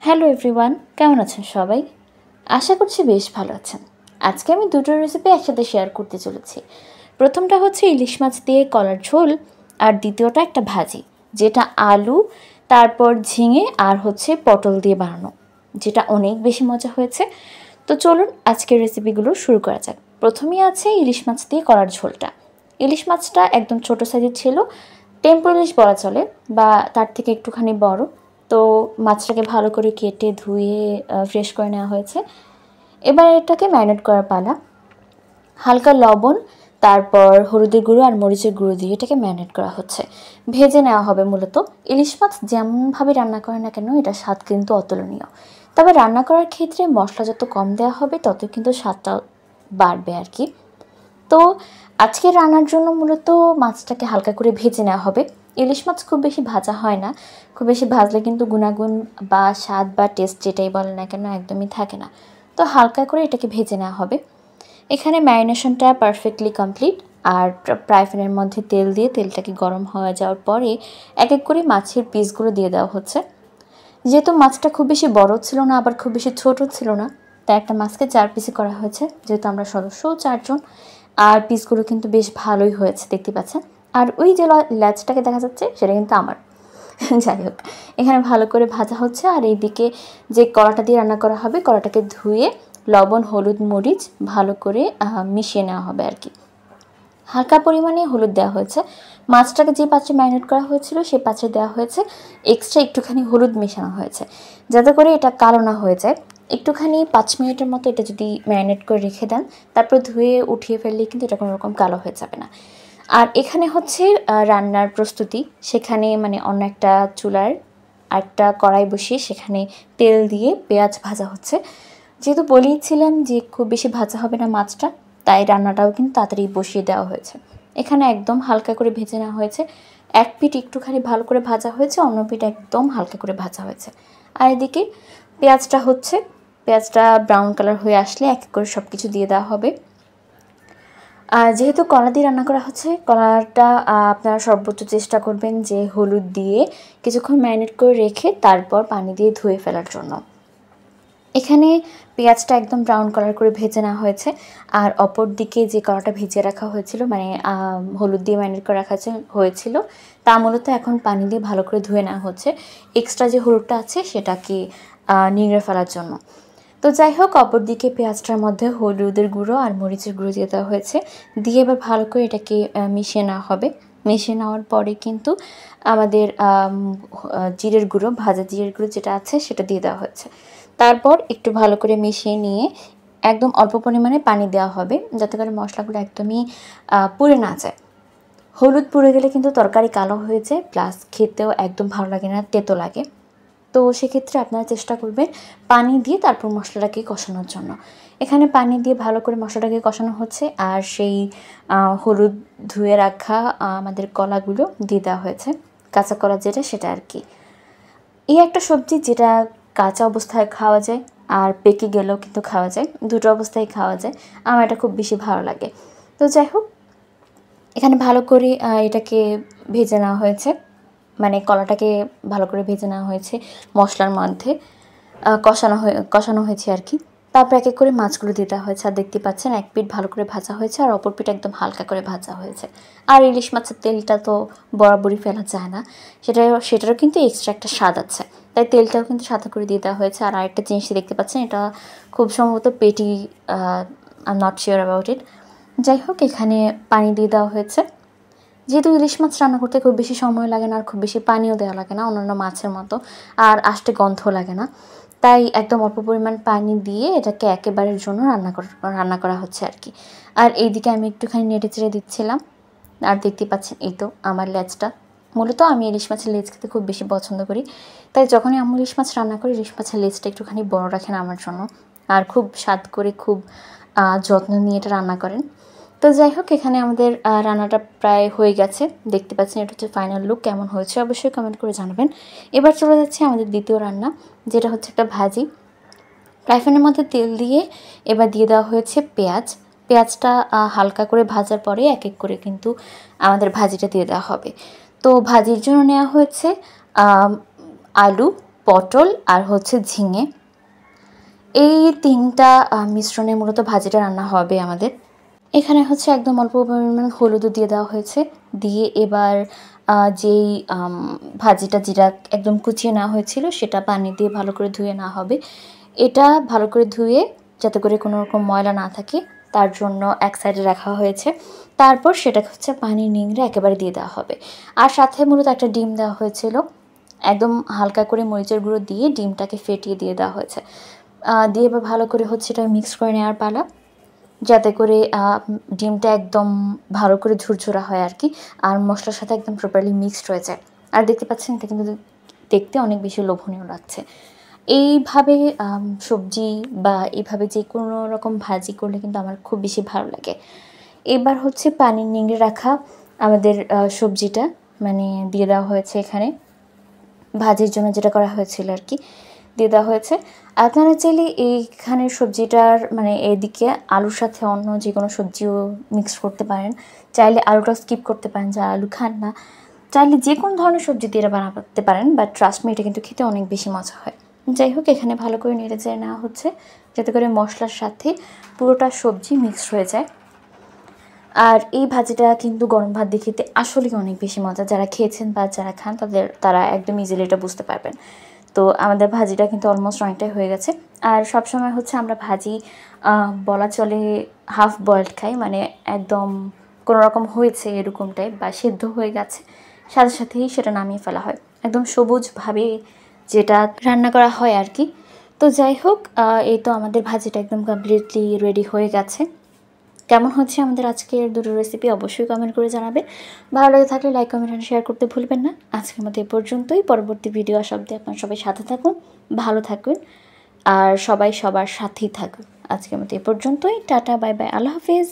Hello everyone, কেমন আছেন সবাই? আশা করছি বেশ ভালো আছেন। আজকে আমি দুটো রেসিপি একসাথে শেয়ার করতে চলেছি। প্রথমটা হচ্ছে ইলিশ মাছ দিয়ে কলার ঝোল, আর দ্বিতীয়টা একটা ভাজি, যেটা আলু, তারপর ঝিঙে আর হচ্ছে পটল দিয়ে বানানো, যেটা অনেক বেশি মজা হয়েছে। তো চলুন আজকের রেসিপিগুলো শুরু করা যাক। প্রথমেই আছে ইলিশ মাছ দিয়ে কলার ঝোলটা। ইলিশ মাছটা একদম ছোটো সাইজের ছিল, টেম্পো ইলিশ বলা চলে বা তার থেকে একটুখানি বড়। তো মাছটাকে ভালো করে কেটে ধুয়ে ফ্রেশ করে নেওয়া হয়েছে। এবার এটাকে ম্যারিনেট করার পালা। হালকা লবণ, তারপর হলুদের গুঁড়ো আর মরিচের গুঁড়ো দিয়ে এটাকে ম্যারিনেট করা হচ্ছে। ভেজে নেওয়া হবে মূলত। ইলিশ মাছ যেমনভাবে রান্না করে না কেন, এটা স্বাদ কিন্তু অতুলনীয়। তবে রান্না করার ক্ষেত্রে মশলা যত কম দেওয়া হবে তত কিন্তু স্বাদটা বাড়বে আর কি। তো আজকে রান্নার জন্য মূলত মাছটাকে হালকা করে ভেজে নেওয়া হবে। ইলিশ মাছ খুব বেশি ভাজা হয় না, খুব বেশি ভাজলে কিন্তু গুণাগুণ বা স্বাদ বা টেস্ট যেটাই বলে না কেন একদমই থাকে না। তো হালকা করে এটাকে ভেজে নেওয়া হবে। এখানে ম্যারিনেশনটা পারফেক্টলি কমপ্লিট। আর ফ্রাই প্যানের মধ্যে তেল দিয়ে তেলটাকে গরম হয়ে যাওয়ার পরে এক এক করে মাছের পিসগুলো দিয়ে দেওয়া হচ্ছে। যেহেতু মাছটা খুব বেশি বড় ছিল না, আবার খুব বেশি ছোট ছিল না, তাই একটা মাছকে 4 পিসে করা হয়েছে, যেহেতু আমরা সদস্য 4 জন। আর পিসগুলো কিন্তু বেশ ভালোই হয়েছে, দেখতে পাচ্ছেন। আর ওই যে ল্যাচটাকে দেখা যাচ্ছে সেটা কিন্তু আমার। যাই হোক, এখানে ভালো করে ভাজা হচ্ছে। আর এইদিকে যে কড়াটা দিয়ে রান্না করা হবে, কড়াটাকে ধুয়ে লবণ, হলুদ, মরিচ ভালো করে মিশিয়ে নেওয়া হবে আর কি। হালকা পরিমাণে হলুদ দেওয়া হয়েছে। মাছটাকে যে পাত্রে ম্যারিনেট করা হয়েছিল সেই পাত্রে দেওয়া হয়েছে। এক্সট্রা একটুখানি হলুদ মেশানো হয়েছে, যাতে করে এটা কালো না হয়ে যায়। একটুখানি 5 মিনিটের মতো এটা যদি ম্যারিনেট করে রেখে দেন, তারপর ধুয়ে উঠিয়ে ফেললে কিন্তু এটা কোনো রকম কালো হয়ে যাবে না। আর এখানে হচ্ছে রান্নার প্রস্তুতি। সেখানে মানে অন্য একটা চুলার একটা কড়াই বসিয়ে সেখানে তেল দিয়ে পেঁয়াজ ভাজা হচ্ছে। যেহেতু বলেইছিলাম যে খুব বেশি ভাজা হবে না মাছটা, তাই রান্নাটাও কিন্তু তাড়াতাড়ি বসিয়ে দেওয়া হয়েছে। এখানে একদম হালকা করে ভেজে নেওয়া হয়েছে। এক পিঠ একটুখানি ভালো করে ভাজা হয়েছে, অন্য পিঠ একদম হালকা করে ভাজা হয়েছে। আর এদিকে পেঁয়াজটা হচ্ছে, পেঁয়াজটা ব্রাউন কালার হয়ে আসলে এক এক করে সব কিছু দিয়ে দেওয়া হবে। আর যেহেতু কলা দিয়ে রান্না করা হচ্ছে, কলাটা আপনারা সর্বোচ্চ চেষ্টা করবেন যে হলুদ দিয়ে কিছুক্ষণ ম্যারিনেট করে রেখে তারপর পানি দিয়ে ধুয়ে ফেলার জন্য। এখানে পেঁয়াজটা একদম ব্রাউন কালার করে ভেজে নেওয়া হয়েছে। আর অপর দিকে যে কড়াটা ভিজিয়ে রাখা হয়েছিল, মানে হলুদ দিয়ে ম্যারিনেট করে রাখা হয়েছিল, তা মূলত এখন পানি দিয়ে ভালো করে ধুয়ে নেওয়া হচ্ছে, এক্সট্রা যে হলুদটা আছে সেটাকে নিংড়ে ফেলার জন্য। তো যাই হোক, অপর দিকে পেঁয়াজটার মধ্যে হলুদের গুঁড়ো আর মরিচের গুঁড়ো দিয়ে দেওয়া হয়েছে। দিয়ে এবার ভালো করে এটাকে মিশিয়ে নেওয়া হবে। মিশিয়ে নেওয়ার পরে কিন্তু আমাদের জিরের গুঁড়ো, ভাজা জিরের গুঁড়ো যেটা আছে সেটা দিয়ে দেওয়া হয়েছে। তারপর একটু ভালো করে মিশিয়ে নিয়ে একদম অল্প পরিমাণে পানি দেওয়া হবে, যাতে করে মশলাগুলো একদমই পুড়ে না যায়। হলুদ পুড়ে গেলে কিন্তু তরকারি কালো হয়ে যায়, প্লাস খেতেও একদম ভালো লাগে না, তেতো লাগে। তো সেক্ষেত্রে আপনারা চেষ্টা করবেন পানি দিয়ে তারপর মশলাটাকে কষানোর জন্য। এখানে পানি দিয়ে ভালো করে মশলাটাকে কষানো হচ্ছে। আর সেই হলুদ ধুয়ে রাখা আমাদের কলাগুলো দিয়ে দেওয়া হয়েছে, কাঁচা কলা যেটা সেটা আর কি। এই একটা সবজি যেটা কাঁচা অবস্থায় খাওয়া যায়, আর পেকে গেলেও কিন্তু খাওয়া যায়, দুটো অবস্থায় খাওয়া যায়। আমার এটা খুব বেশি ভালো লাগে। তো যাই হোক, এখানে ভালো করে এটাকে ভেজে নেওয়া হয়েছে, মানে কলাটাকে ভালো করে ভেজে নেওয়া হয়েছে মশলার মধ্যে, কষানো হয়েছে আর কি। তারপর এক এক করে মাছগুলো দিয়ে দেওয়া হয়েছে। আর দেখতে পাচ্ছেন এক পিঠ ভালো করে ভাজা হয়েছে আর অপর পিঠ একদম হালকা করে ভাজা হয়েছে। আর ইলিশ মাছের তেলটা তো বরাবরই ফেলা যায় না, সেটারও কিন্তু এক্সট্রা একটা স্বাদ আছে, তাই তেলটাও কিন্তু সাদা করে দিয়ে দেওয়া হয়েছে। আর আরেকটা জিনিস দেখতে পাচ্ছেন, এটা খুব সম্ভবত পেটি, I am not sure about it. যাই হোক, এখানে পানি দিয়ে দেওয়া হয়েছে। যেহেতু ইলিশ মাছ রান্না করতে খুব বেশি সময় লাগে না, আর খুব বেশি পানিও দেওয়া লাগে না অন্যান্য মাছের মতো, আর আষ্টে গন্ধ লাগে না, তাই একদম অল্প পরিমাণ পানি দিয়ে এটাকে একেবারের জন্য রান্না করা হচ্ছে আর কি। আর এইদিকে আমি একটুখানি নেড়ে চেড়ে দিচ্ছিলাম। আর দেখতে পাচ্ছেন, এই তো আমার লেজটা। মূলত আমি ইলিশ মাছের লেজ খেতে খুব বেশি পছন্দ করি, তাই যখনই আমি ইলিশ মাছ রান্না করি ইলিশ মাছের লেজটা একটুখানি বড় রাখেন আমার জন্য। আর খুব স্বাদ করে, খুব যত্ন নিয়ে এটা রান্না করেন। তো যাই হোক, এখানে আমাদের রান্নাটা প্রায় হয়ে গেছে, দেখতে পাচ্ছেন। এটা হচ্ছে ফাইনাল লুক। কেমন হয়েছে অবশ্যই কমেন্ট করে জানাবেন। এবার চলে যাচ্ছে আমাদের দ্বিতীয় রান্না, যেটা হচ্ছে একটা ভাজি। ফ্রাই প্যানের মধ্যে তেল দিয়ে এবার দিয়ে দেওয়া হয়েছে পেঁয়াজ। পেঁয়াজটা হালকা করে ভাজার পরে এক এক করে কিন্তু আমাদের ভাজিটা দিয়ে দেওয়া হবে। তো ভাজির জন্য নেওয়া হয়েছে আলু, পটল আর হচ্ছে ঝিঙে, এই তিনটা মিশ্রণে মূলত ভাজিটা রান্না হবে আমাদের। এখানে হচ্ছে একদম অল্প পরিমাণ হলুদও দিয়ে দেওয়া হয়েছে। দিয়ে এবার যেই ভাজিটা যেটা একদম কুচিয়ে নেওয়া হয়েছিল সেটা পানি দিয়ে ভালো করে ধুয়ে নেওয়া হবে। এটা ভালো করে ধুয়ে যাতে করে কোনো রকম ময়লা না থাকে তার জন্য এক সাইডে রাখা হয়েছে। তারপর সেটাকে হচ্ছে পানি নিংড়ে একেবারে দিয়ে দেওয়া হবে। আর সাথে মূলত একটা ডিম দেওয়া হয়েছিল, একদম হালকা করে মরিচের গুঁড়ো দিয়ে ডিমটাকে ফেটিয়ে দিয়ে দেওয়া হয়েছে। দিয়ে এবার ভালো করে হচ্ছে এটা মিক্স করে নেওয়ার পালা, যাতে করে ডিমটা একদম ভালো করে ঝুরঝুরা হয় আর কি, আর মশলার সাথে একদম প্রপারলি মিক্সড হয়ে যায়। আর দেখতে পাচ্ছেন এটা কিন্তু দেখতে অনেক বেশি লোভনীয় লাগছে। এইভাবে সবজি বা এইভাবে যে কোনো রকম ভাজি করলে কিন্তু আমার খুব বেশি ভালো লাগে। এবার হচ্ছে পানি নিংড়ে রাখা আমাদের সবজিটা মানে দিয়ে দেওয়া হয়েছে এখানে, ভাজির জন্য যেটা করা হয়েছিল আর কি দিয়ে দেওয়া হয়েছে। আপনারা চাইলে এইখানে সবজিটার মানে এদিকে আলুর সাথে অন্য যে কোনো সবজিও মিক্স করতে পারেন, চাইলে আলুটা স্কিপ করতে পারেন যারা আলু খান না, চাইলে যে কোনো ধরনের সবজি দিয়ে বানাতে পারেন, বাট ট্রাস্ট মি এটা কিন্তু খেতে অনেক বেশি মজা হয়। যাই হোক, এখানে ভালো করে নেড়ে চেড়ে নেওয়া হচ্ছে যাতে করে মশলার সাথে পুরোটা সবজি মিক্সড হয়ে যায়। আর এই ভাজিটা কিন্তু গরম ভাত দিয়ে খেতে আসলেই অনেক বেশি মজা। যারা খেয়েছেন বা যারা খান তারা একদম ইজিলি এটা বুঝতে পারবেন। তো আমাদের ভাজিটা কিন্তু অলমোস্ট অনেকটাই হয়ে গেছে। আর সবসময় হচ্ছে আমরা ভাজি বলা চলে হাফ বয়েলড খাই, মানে একদম কোনো রকম হয়েছে এরকম টাইপ বা সেদ্ধ হয়ে গেছে সাথে সাথেই সেটা নামিয়ে ফেলা হয়, একদম সবুজভাবে যেটা রান্না করা হয় আর কি। তো যাই হোক, এই তো আমাদের ভাজিটা একদম কমপ্লিটলি রেডি হয়ে গেছে। কেমন হচ্ছে আমাদের আজকের দুটো রেসিপি অবশ্যই কমেন্ট করে জানাবেন। ভালো লাগে থাকলে লাইক, কমেন্ট আর শেয়ার করতে ভুলবেন না। আজকের মতো এ পর্যন্তই। পরবর্তী ভিডিও আসা অবধি আপনার সবাই সাথে থাকুন, ভালো থাকুন আর সবাই সবার সাথেই থাকুন। আজকের মতো এ পর্যন্তই। টাটা, বাই বাই, আল্লাহ হাফেজ।